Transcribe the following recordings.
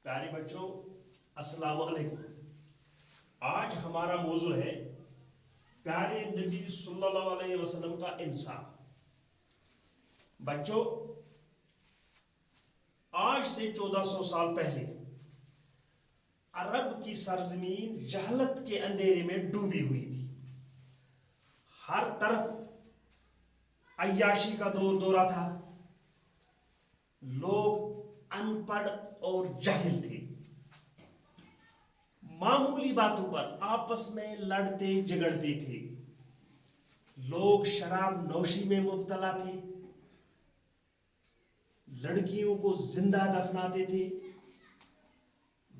پیارے بچوں السلام علیکم۔ آج ہمارا موضوع ہے پیارے نبی صلی اللہ علیہ وسلم کا انصاف۔ بچوں، آج سے 1400 سال پہلے عرب کی سرزمین جہالت کے اندھیرے میں ڈوبی ہوئی تھی۔ ہر طرف عیاشی کا دورہ تھا، لوگ ان پڑھ اور جاہل تھے، معمولی باتوں پر آپس میں لڑتے جھگڑتے تھے، لوگ شراب نوشی میں مبتلا تھے، لڑکیوں کو زندہ دفناتے تھے۔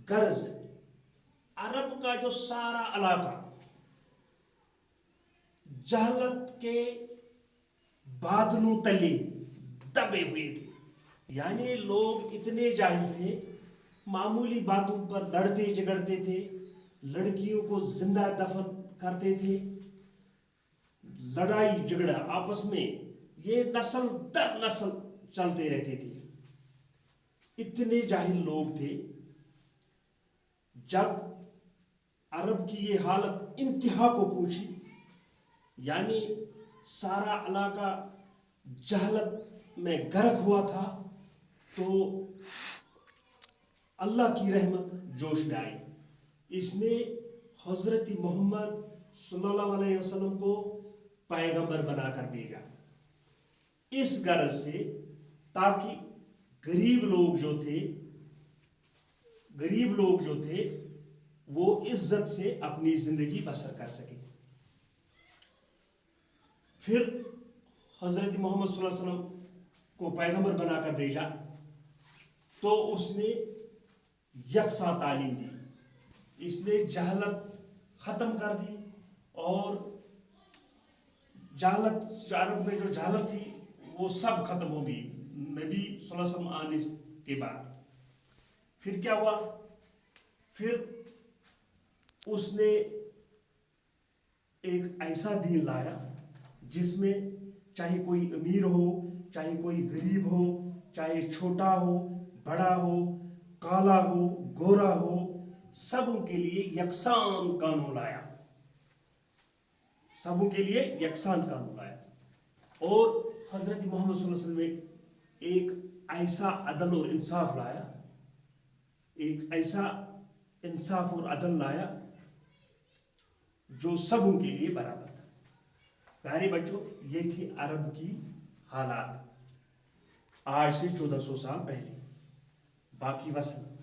غرض عرب کا جو سارا علاقہ جہالت کے بادلوں تلے دبے ہوئے تھے، یعنی لوگ اتنے جاہل تھے، معمولی باتوں پر لڑتے جھگڑتے تھے، لڑکیوں کو زندہ دفن کرتے تھے، لڑائی جھگڑا آپس میں یہ نسل در نسل چلتے رہتے تھے۔ اتنے جاہل لوگ تھے۔ جب عرب کی یہ حالت انتہا کو پہنچی، یعنی سارا علاقہ جہالت میں غرق ہوا تھا، تو اللہ کی رحمت جوش میں آئی۔ اس نے حضرت محمد صلی اللہ علیہ وسلم کو پیغمبر بنا کر بھیجا، اس غرض سے تاکہ غریب لوگ جو تھے وہ عزت سے اپنی زندگی بسر کر سکے۔ پھر حضرت محمد صلی اللہ علیہ وسلم کو پیغمبر بنا کر بھیجا تو اس نے یکساں تعلیم دی، اس نے جہالت ختم کر دی، اور جہالت عرب میں جو جہالت تھی وہ سب ختم ہو گئی نبی صلی اللہ علیہ وسلم آنے کے بعد۔ پھر کیا ہوا؟ پھر اس نے ایک ایسا دین لایا جس میں چاہے کوئی امیر ہو، چاہے کوئی غریب ہو، چاہے چھوٹا ہو، بڑا ہو، کالا ہو، گورا ہو، سبوں کے لیے یکساں قانون لایا، سبوں کے لیے یکساں قانون لایا۔ اور حضرت محمد صلی اللہ علیہ وسلم نے ایک ایسا عدل اور انصاف لایا، ایک ایسا انصاف اور عدل لایا جو سبوں کے لیے برابر تھا۔ پیارے بچوں، یہ تھی عرب کی حالات آج سے 1400 سال پہلے۔ باقی وسلم۔